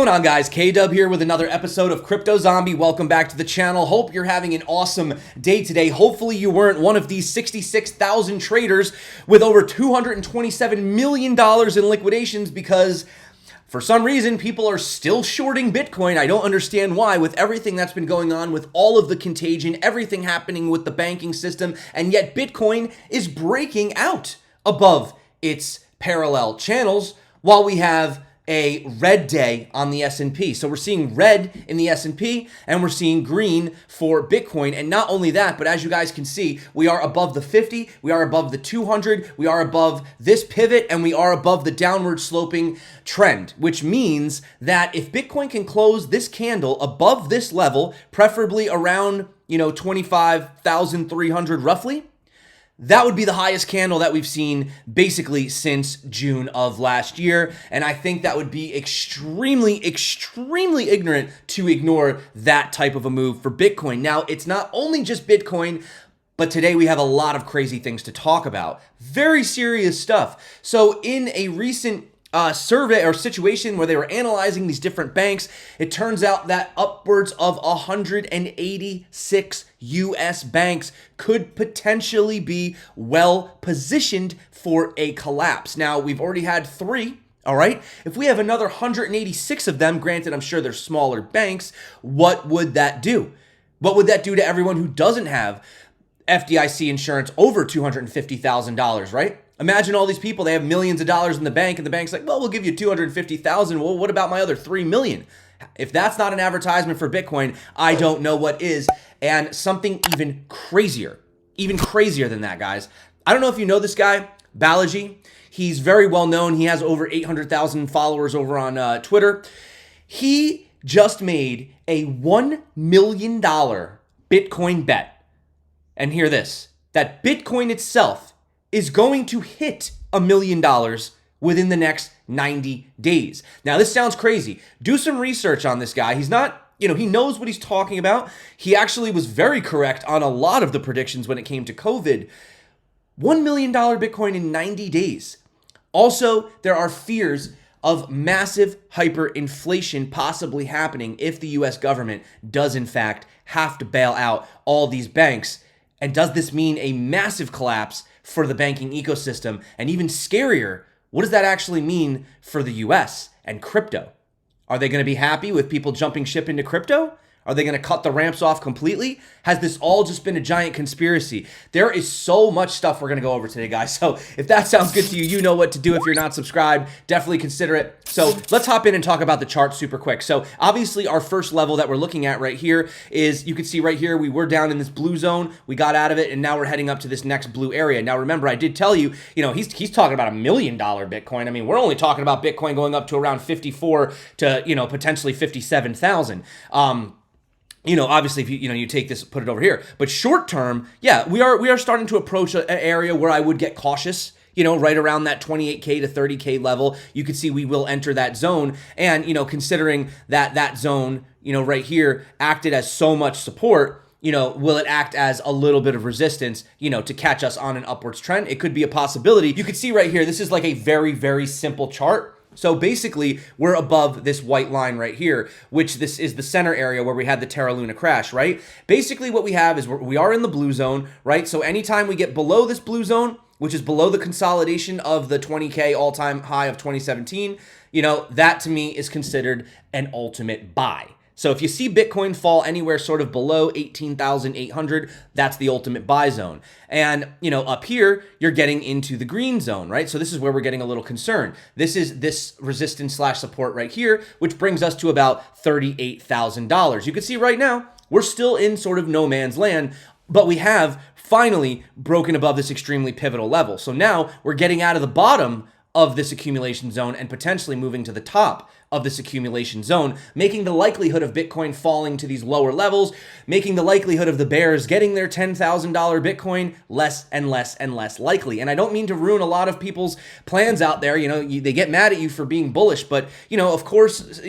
going on, guys? K-Dub here with another episode of Crypto Zombie. Welcome back to the channel. Hope you're having an awesome day today. Hopefully you weren't one of these 66,000 traders with over $227 million in liquidations because for some reason people are still shorting Bitcoin. I don't understand why, with everything that's been going on, with all of the contagion, everything happening with the banking system, and yet Bitcoin is breaking out above its parallel channels while we have a red day on the S&P. So we're seeing red in the S&P and we're seeing green for Bitcoin. And not only that, but as you guys can see, we are above the 50, we are above the 200, we are above this pivot, and we are above the downward sloping trend, which means that if Bitcoin can close this candle above this level, preferably around, 25,300 roughly, that would be the highest candle that we've seen basically since June of last year. And I think that would be extremely ignorant to ignore that type of a move for Bitcoin. Now, it's not only just Bitcoin, but today we have a lot of crazy things to talk about. Very serious stuff. So in a recent survey or situation where they were analyzing these different banks, it turns out that upwards of 186 US banks could potentially be well positioned for a collapse. Now, we've already had 3. All right. If we have another 186 of them, granted, I'm sure they're smaller banks, what would that do? What would that do to everyone who doesn't have FDIC insurance over $250,000, right? Imagine all these people, they have millions of dollars in the bank, and the bank's like, well, we'll give you $250,000. Well, what about my other $3 million? If that's not an advertisement for Bitcoin, I don't know what is. And something even crazier than that, guys. I don't know if you know this guy, Balaji. He's very well known. He has over 800,000 followers over on Twitter. He just made a $1 million Bitcoin bet. And hear this, that Bitcoin itself is going to hit $1 million within the next 90 days. Now, this sounds crazy. Do some research on this guy. He's not, he knows what he's talking about. He actually was very correct on a lot of the predictions when it came to COVID. $1 million Bitcoin in 90 days. Also, there are fears of massive hyperinflation possibly happening if the US government does in fact have to bail out all these banks. And does this mean a massive collapse for the banking ecosystem? And even scarier, what does that actually mean for the US and crypto? Are they going to be happy with people jumping ship into crypto? Are they going to cut the ramps off completely? Has this all just been a giant conspiracy? There is so much stuff we're going to go over today, guys. So if that sounds good to you, you know what to do. If you're not subscribed, definitely consider it. So let's hop in and talk about the chart super quick. So obviously our first level that we're looking at right here is, you can see right here, we were down in this blue zone. We got out of it, and now we're heading up to this next blue area. Now remember, I did tell you, he's talking about $1 million Bitcoin. I mean, we're only talking about Bitcoin going up to around 54 to, potentially 57,000. Obviously, if you take this, put it over here. But short term, yeah, we are starting to approach an area where I would get cautious. Right around that 28K to 30K level, you could see we will enter that zone. And considering that zone, right here acted as so much support, will it act as a little bit of resistance, to catch us on an upwards trend? It could be a possibility. You could see right here, this is like a very, very simple chart. So basically, we're above this white line right here, which this is the center area where we had the Terra Luna crash, right? Basically, what we have is we are in the blue zone, right? So anytime we get below this blue zone, which is below the consolidation of the 20K all-time high of 2017, that to me is considered an ultimate buy. So if you see Bitcoin fall anywhere sort of below 18,800, that's the ultimate buy zone. And, up here, you're getting into the green zone, right? So this is where we're getting a little concerned. This is this resistance / support right here, which brings us to about $38,000. You can see right now, we're still in sort of no man's land, but we have finally broken above this extremely pivotal level. So now we're getting out of the bottom of this accumulation zone and potentially moving to the top of this accumulation zone, making the likelihood of Bitcoin falling to these lower levels, making the likelihood of the bears getting their $10,000 Bitcoin less and less and less likely. And I don't mean to ruin a lot of people's plans out there. They get mad at you for being bullish, but of course,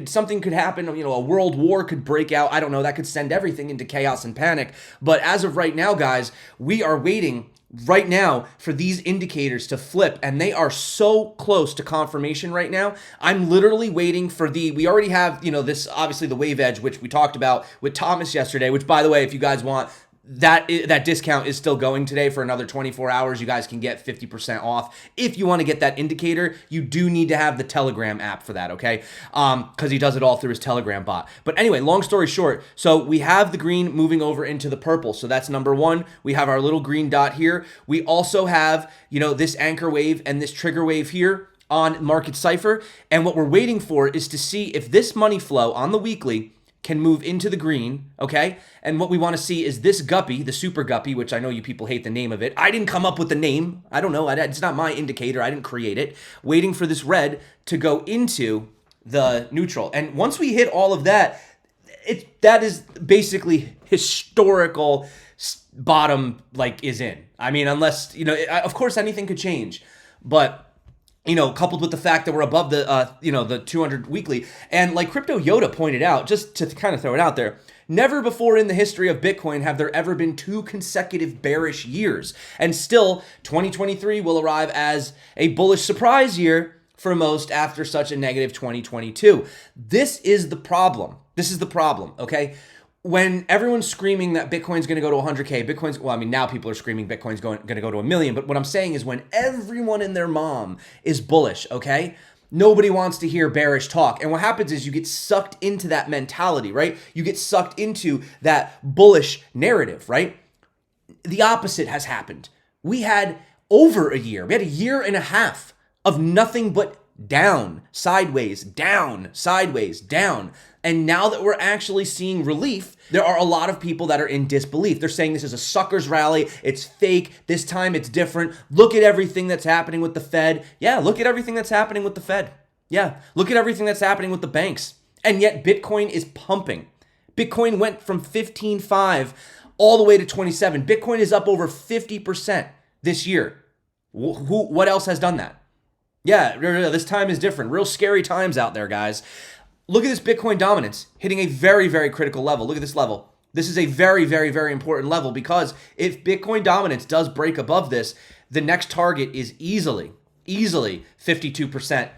something could happen. A world war could break out. I don't know. That could send everything into chaos and panic. But as of right now, guys, we are waiting right now for these indicators to flip, and they are so close to confirmation right now. I'm literally waiting for we already have, this obviously the wave edge, which we talked about with Thomas yesterday, which by the way, if you guys want, that discount is still going today for another 24 hours. You guys can get 50% off. If you want to get that indicator, you do need to have the Telegram app for that, okay? Because he does it all through his Telegram bot. But anyway, long story short, so we have the green moving over into the purple. So that's number one. We have our little green dot here. We also have, this anchor wave and this trigger wave here on Market Cipher. And what we're waiting for is to see if this money flow on the weekly can move into the green, okay? And what we want to see is this guppy, the super guppy, which I know you people hate the name of it. I didn't come up with the name. I don't know. It's not my indicator. I didn't create it. Waiting for this red to go into the neutral. And once we hit all of that, that is basically historical bottom, is in. I mean, unless, of course anything could change, but coupled with the fact that we're above the 200 weekly. And like Crypto Yoda pointed out, just to kind of throw it out there, never before in the history of Bitcoin have there ever been 2 consecutive bearish years. And still, 2023 will arrive as a bullish surprise year for most after such a negative 2022. This is the problem. Okay? When everyone's screaming that Bitcoin's going to go to 100K, now people are screaming Bitcoin's going to go to 1 million. But what I'm saying is when everyone and their mom is bullish, okay? Nobody wants to hear bearish talk. And what happens is you get sucked into that mentality, right? You get sucked into that bullish narrative, right? The opposite has happened. We had over a year. We had a year and a half of nothing but down, sideways, down, sideways, down. And now that we're actually seeing relief, there are a lot of people that are in disbelief. They're saying this is a sucker's rally. It's fake. This time it's different. Look at everything that's happening with the Fed. Yeah, look at everything that's happening with the Fed. Yeah, look at everything that's happening with the banks. And yet Bitcoin is pumping. Bitcoin went from 15.5 all the way to 27. Bitcoin is up over 50% this year. What else has done that? Yeah, this time is different. Real scary times out there, guys. Look at this Bitcoin dominance hitting a very, very critical level. Look at this level. This is a very, very, very important level because if Bitcoin dominance does break above this, the next target is easily 52%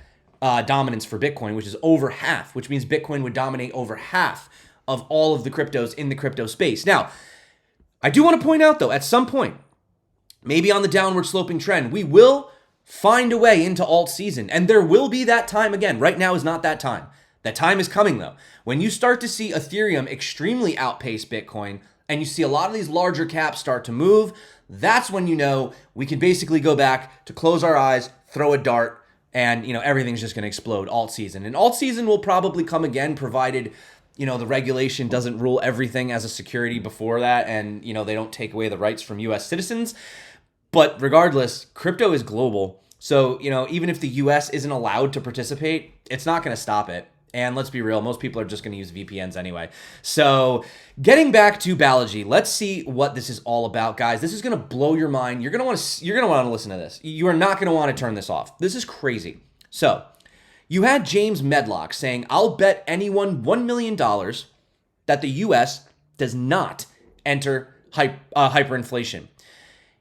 dominance for Bitcoin, which is over half, which means Bitcoin would dominate over half of all of the cryptos in the crypto space. Now, I do want to point out though, at some point, maybe on the downward sloping trend, we will find a way into alt season, and there will be that time again. Right now is not that time. That time is coming though. When you start to see Ethereum extremely outpace Bitcoin and you see a lot of these larger caps start to move, that's when we can basically go back to close our eyes, throw a dart, and everything's just going to explode alt season. And alt season will probably come again provided the regulation doesn't rule everything as a security before that and they don't take away the rights from US citizens. But regardless, crypto is global. So, even if the US isn't allowed to participate, it's not going to stop it. And let's be real, most people are just going to use VPNs anyway. So getting back to Balaji, let's see what this is all about, guys. This is going to blow your mind. You're going to want to listen to this. You are not going to want to turn this off. This is crazy. So you had James Medlock saying, I'll bet anyone $1 million that the US does not enter hyperinflation.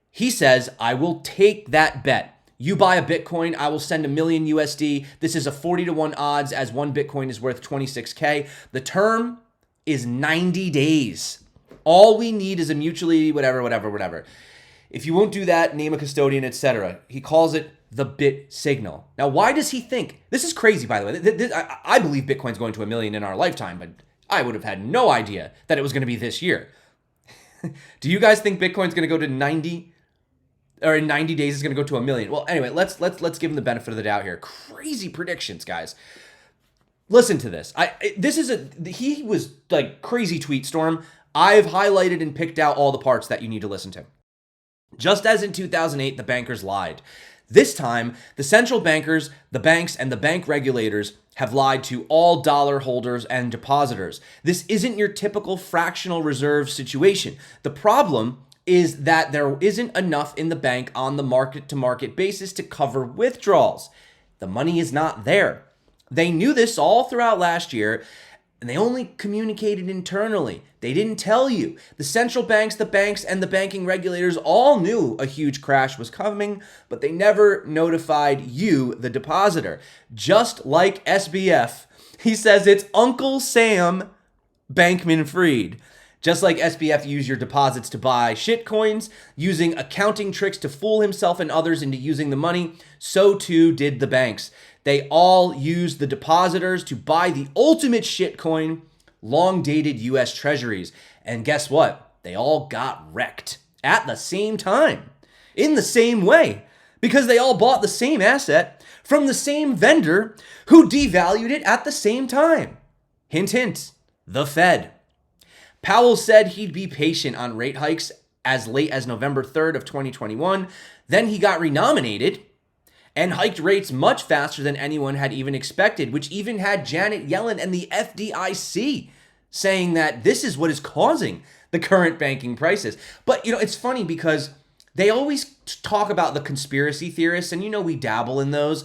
He says, I will take that bet. You buy a Bitcoin, I will send $1 million USD. This is a 40-to-1 odds as one Bitcoin is worth 26K. The term is 90 days. All we need is a mutually whatever. If you won't do that, name a custodian, etc. He calls it the bit signal. Now, why does he think? This is crazy, by the way. I believe Bitcoin's going to $1 million in our lifetime, but I would have had no idea that it was going to be this year. Do you guys think Bitcoin's going to go to 90? Or in 90 days, it's going to go to $1 million. Well, anyway, let's give him the benefit of the doubt here. Crazy predictions, guys. Listen to this. He was like crazy tweet storm. I've highlighted and picked out all the parts that you need to listen to. Just as in 2008, the bankers lied. This time, the central bankers, the banks, and the bank regulators have lied to all dollar holders and depositors. This isn't your typical fractional reserve situation. The problem is that there isn't enough in the bank on the market-to-market basis to cover withdrawals. The money is not there. They knew this all throughout last year. And they only communicated internally. They didn't tell you. The central banks, the banks, and the banking regulators all knew a huge crash was coming, but they never notified you, the depositor. Just like SBF, he says it's Uncle Sam Bankman-Fried. Just like SBF used your deposits to buy shitcoins, using accounting tricks to fool himself and others into using the money, so too did the banks. They all used the depositors to buy the ultimate shitcoin, long-dated US treasuries. And guess what? They all got wrecked at the same time, in the same way, because they all bought the same asset from the same vendor who devalued it at the same time. Hint, hint, the Fed. Powell said he'd be patient on rate hikes as late as November 3rd of 2021. Then he got renominated and hiked rates much faster than anyone had even expected, which even had Janet Yellen and the FDIC saying that this is what is causing the current banking crisis. But, it's funny because they always talk about the conspiracy theorists, and we dabble in those.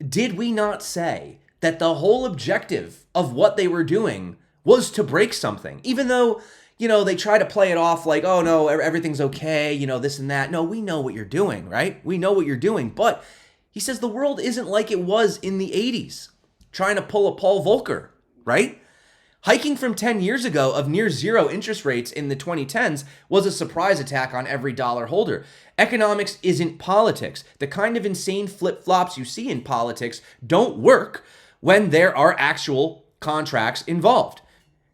Did we not say that the whole objective of what they were doing was to break something? Even though, they try to play it off like, oh no, everything's okay, this and that. No, we know what you're doing, right? We know what you're doing. But he says the world isn't like it was in the 80s, trying to pull a Paul Volcker, right? Hiking from 10 years ago of near zero interest rates in the 2010s was a surprise attack on every dollar holder. Economics isn't politics. The kind of insane flip-flops you see in politics don't work when there are actual contracts involved.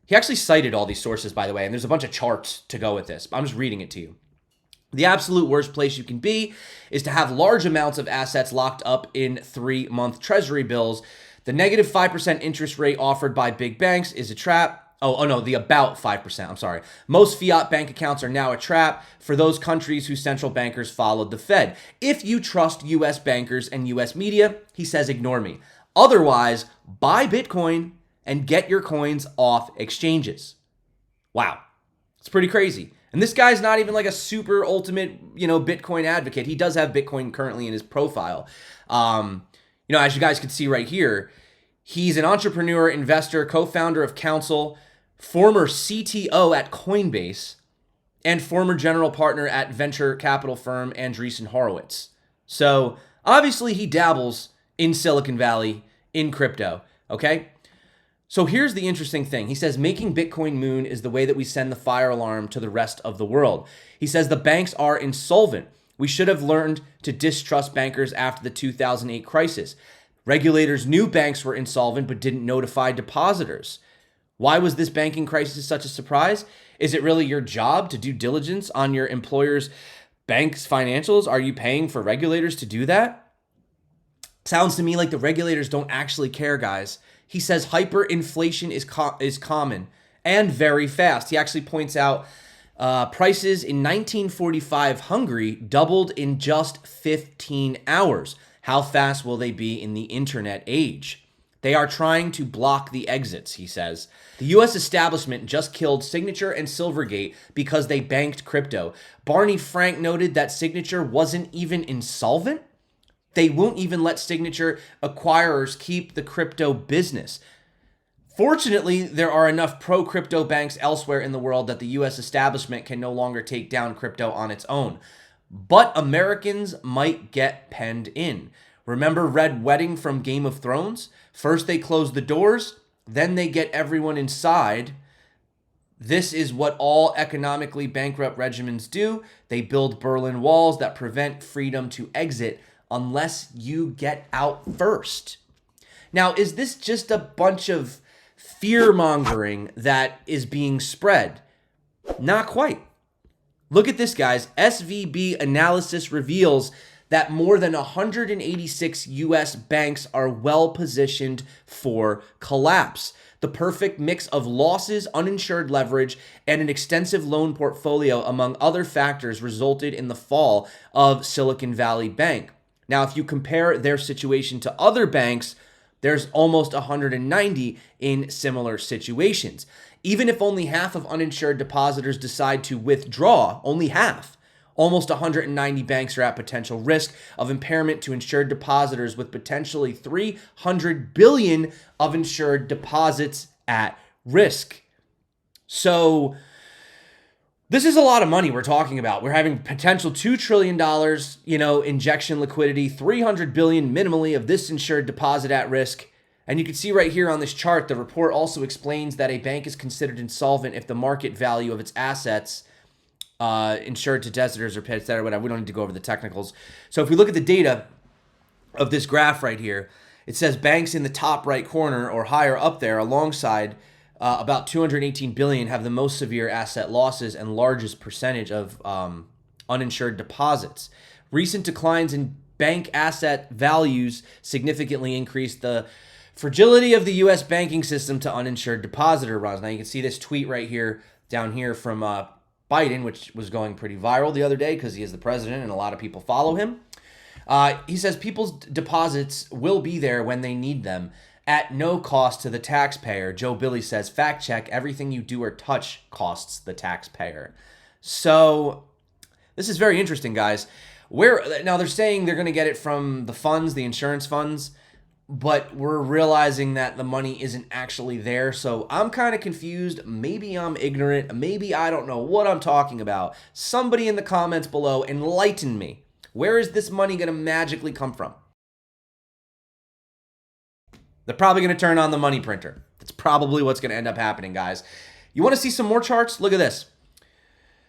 He actually cited all these sources, by the way, and there's a bunch of charts to go with this. I'm just reading it to you. The absolute worst place you can be is to have large amounts of assets locked up in 3-month treasury bills. The negative 5% interest rate offered by big banks is a trap. The about 5%, I'm sorry. Most fiat bank accounts are now a trap for those countries whose central bankers followed the Fed. If you trust US bankers and US media, he says ignore me. Otherwise, buy Bitcoin and get your coins off exchanges. Wow. It's pretty crazy. And this guy's not even like a super ultimate, Bitcoin advocate. He does have Bitcoin currently in his profile. As you guys can see right here, he's an entrepreneur, investor, co-founder of Council, former CTO at Coinbase, and former general partner at venture capital firm Andreessen Horowitz. So obviously he dabbles in Silicon Valley, in crypto, okay? So here's the interesting thing. He says making Bitcoin moon is the way that we send the fire alarm to the rest of the world. He says the banks are insolvent. We should have learned to distrust bankers after the 2008 crisis. Regulators knew banks were insolvent but didn't notify depositors. Why was this banking crisis such a surprise? Is it really your job to do diligence on your employer's bank's financials? Are you paying for regulators to do that? Sounds to me like the regulators don't actually care, guys. He says hyperinflation is common and very fast. He actually points out prices in 1945 Hungary doubled in just 15 hours. How fast will they be in the internet age? They are trying to block the exits, he says. The U.S. establishment just killed Signature and Silvergate because they banked crypto. Barney Frank noted that Signature wasn't even insolvent. They won't even let Signature acquirers keep the crypto business. Fortunately, there are enough pro-crypto banks elsewhere in the world that the U.S. establishment can no longer take down crypto on its own. But Americans might get penned in. Remember Red Wedding from Game of Thrones? First they close the doors, then they get everyone inside. This is what all economically bankrupt regimens do. They build Berlin walls that prevent freedom to exit unless you get out first. Now, is this just a bunch of fear-mongering that is being spread? Not quite. Look at this, guys. SVB analysis reveals that more than 186 U.S. banks are well-positioned for collapse. The perfect mix of losses, uninsured leverage, and an extensive loan portfolio, among other factors, resulted in the fall of Silicon Valley Bank. Now, if you compare their situation to other banks, there's almost 190 in similar situations. Even if only half of uninsured depositors decide to withdraw, only half, almost 190 banks are at potential risk of impairment to insured depositors with potentially $300 billion of insured deposits at risk. So this is a lot of money we're talking about. We're having potential $2 trillion, injection liquidity, 300 billion minimally of this insured deposit at risk. And you can see right here on this chart, the report also explains that a bank is considered insolvent if the market value of its assets insured to debtors or paid, et cetera, whatever. We don't need to go over the technicals. So if we look at the data of this graph right here, it says banks in the top right corner or higher up there alongside about 218 billion have the most severe asset losses and largest percentage of uninsured deposits. Recent declines in bank asset values significantly increased the fragility of the U.S. banking system to uninsured depositor runs. Now you can see this tweet right here, down here from Biden, which was going pretty viral the other day because he is the president and a lot of people follow him. He says people's deposits will be there when they need them at no cost to the taxpayer. Joe Billy says, fact check, everything you do or touch costs the taxpayer. So this is very interesting, guys. Now they're saying they're going to get it from the funds, the insurance funds, but we're realizing that the money isn't actually there. So I'm kind of confused. Maybe I'm ignorant. Maybe I don't know what I'm talking about. Somebody in the comments below enlighten me. Where is this money going to magically come from? They're probably going to turn on the money printer. That's probably what's going to end up happening, guys. You want to see some more charts? Look at this.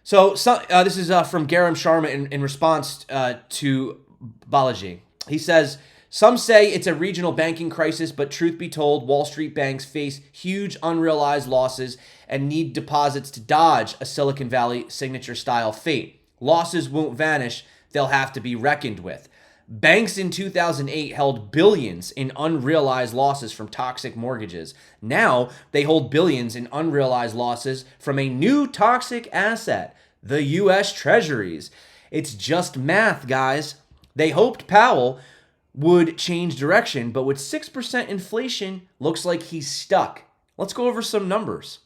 So this is from Garam Sharma in response to Balaji. He says, some say it's a regional banking crisis, but truth be told, Wall Street banks face huge unrealized losses and need deposits to dodge a Silicon Valley signature-style fate. Losses won't vanish. They'll have to be reckoned with. Banks in 2008 held billions in unrealized losses from toxic mortgages. Now they hold billions in unrealized losses from a new toxic asset, the U.S. Treasuries. It's just math, guys. They hoped Powell would change direction, but with 6% inflation, looks like he's stuck. Let's go over some numbers.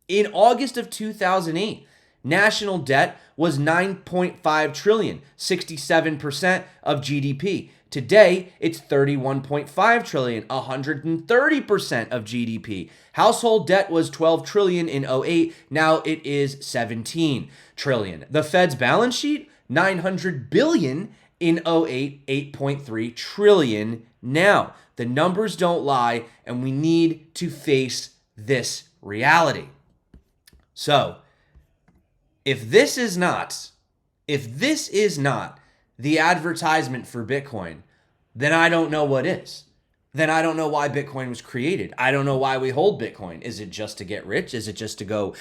In August of 2008, national debt was 9.5 trillion, 67% of GDP. Today, it's 31.5 trillion, 130% of GDP. Household debt was 12 trillion in 08. Now it is 17 trillion. The Fed's balance sheet, 900 billion in 08, 8.3 trillion now. The numbers don't lie, and we need to face this reality. So, if this is not the advertisement for Bitcoin, then I don't know what is. Then I don't know why Bitcoin was created. I don't know why we hold Bitcoin. Is it just to get rich? Is it just to go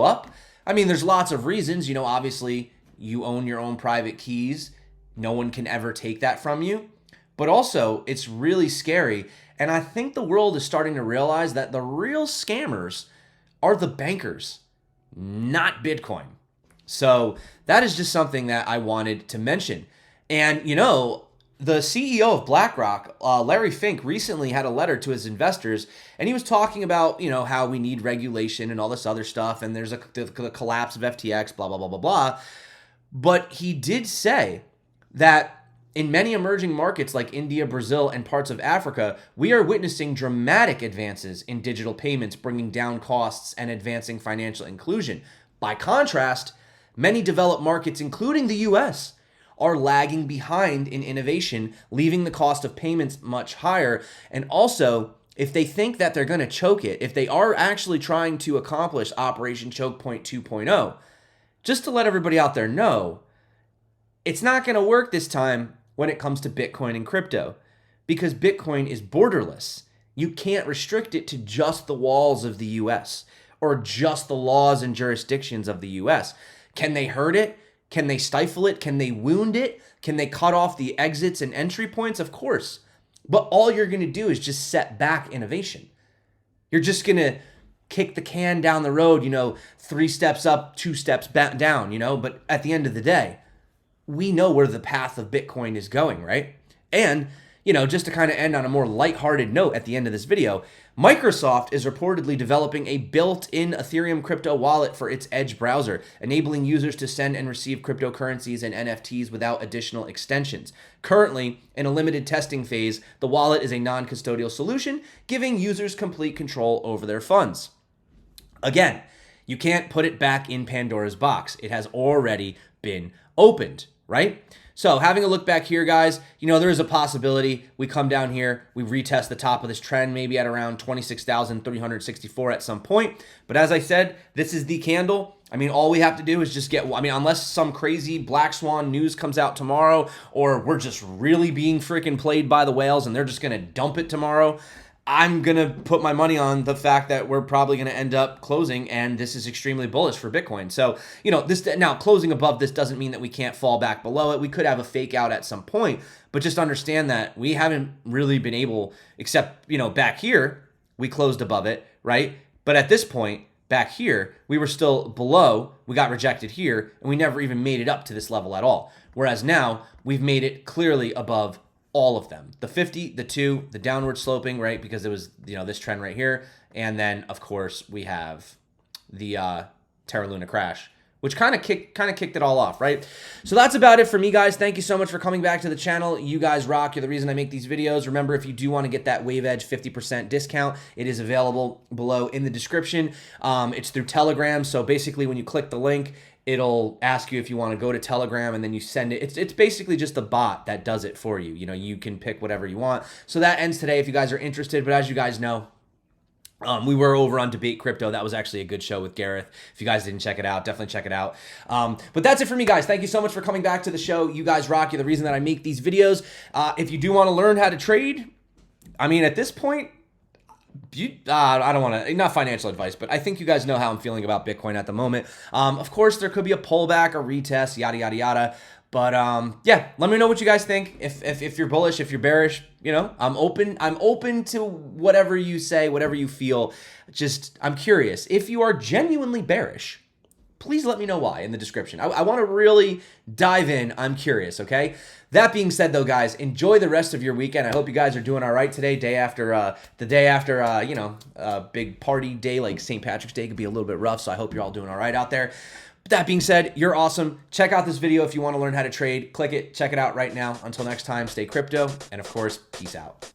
up? I mean, there's lots of reasons. Obviously, you own your own private keys. No one can ever take that from you. But also, it's really scary. And I think the world is starting to realize that the real scammers are the bankers, not Bitcoin. So that is just something that I wanted to mention. And, the CEO of BlackRock, Larry Fink, recently had a letter to his investors, and he was talking about, how we need regulation and all this other stuff, and there's the collapse of FTX, blah, blah, blah, blah, blah. But he did say that in many emerging markets like India, Brazil, and parts of Africa, we are witnessing dramatic advances in digital payments, bringing down costs and advancing financial inclusion. By contrast, many developed markets, including the U.S., are lagging behind in innovation, leaving the cost of payments much higher. And also, if they think that they're going to choke it, if they are actually trying to accomplish Operation Choke Point 2.0, just to let everybody out there know, it's not going to work this time when it comes to Bitcoin and crypto, because Bitcoin is borderless. You can't restrict it to just the walls of the U.S. or just the laws and jurisdictions of the U.S. Can they hurt it? Can they stifle it? Can they wound it? Can they cut off the exits and entry points? Of course. But all you're going to do is just set back innovation. You're just going to kick the can down the road, 3 steps up, 2 steps back down, But at the end of the day, we know where the path of Bitcoin is going, right? And, just to kind of end on a more lighthearted note at the end of this video, Microsoft is reportedly developing a built-in Ethereum crypto wallet for its Edge browser, enabling users to send and receive cryptocurrencies and NFTs without additional extensions. Currently, in a limited testing phase, the wallet is a non-custodial solution, giving users complete control over their funds. Again, you can't put it back in Pandora's box. It has already been opened, right? So having a look back here, guys, there is a possibility we come down here, we retest the top of this trend, maybe at around 26,364 at some point. But as I said, this is the candle. All we have to do is just unless some crazy black swan news comes out tomorrow, or we're just really being freaking played by the whales and they're just going to dump it tomorrow, I'm going to put my money on the fact that we're probably going to end up closing, and this is extremely bullish for Bitcoin. So, this now closing above this doesn't mean that we can't fall back below it. We could have a fake out at some point, but just understand that we haven't really been able, except, back here, we closed above it, right? But at this point, back here, we were still below, we got rejected here, and we never even made it up to this level at all. Whereas now, we've made it clearly above all of them. The 50, the 2, the downward sloping, right? Because it was, this trend right here. And then, of course, we have the Terra Luna crash, which kind of kicked it all off, right? So that's about it for me, guys. Thank you so much for coming back to the channel. You guys rock. You're the reason I make these videos. Remember, if you do want to get that Wave Edge 50% discount, it is available below in the description. It's through Telegram. So basically, when you click the link, it'll ask you if you want to go to Telegram, and then you send it. It's basically just a bot that does it for you. You can pick whatever you want. So that ends today if you guys are interested. But as you guys know, we were over on Debate Crypto. That was actually a good show with Gareth. If you guys didn't check it out, definitely check it out. But that's it for me, guys. Thank you so much for coming back to the show. You guys rock. You're the reason that I make these videos. If you do want to learn how to trade, at this point, I don't want to, not financial advice, but I think you guys know how I'm feeling about Bitcoin at the moment. Of course, there could be a pullback, a retest, yada, yada, yada. But yeah, let me know what you guys think. If you're bullish, if you're bearish, I'm open to whatever you say, whatever you feel. I'm curious. If you are genuinely bearish, please let me know why in the description. I want to really dive in. I'm curious, okay? That being said, though, guys, enjoy the rest of your weekend. I hope you guys are doing all right today. The day after, big party day like St. Patrick's Day could be a little bit rough, so I hope you're all doing all right out there. But that being said, you're awesome. Check out this video if you want to learn how to trade. Click it. Check it out right now. Until next time, stay crypto. And, of course, peace out.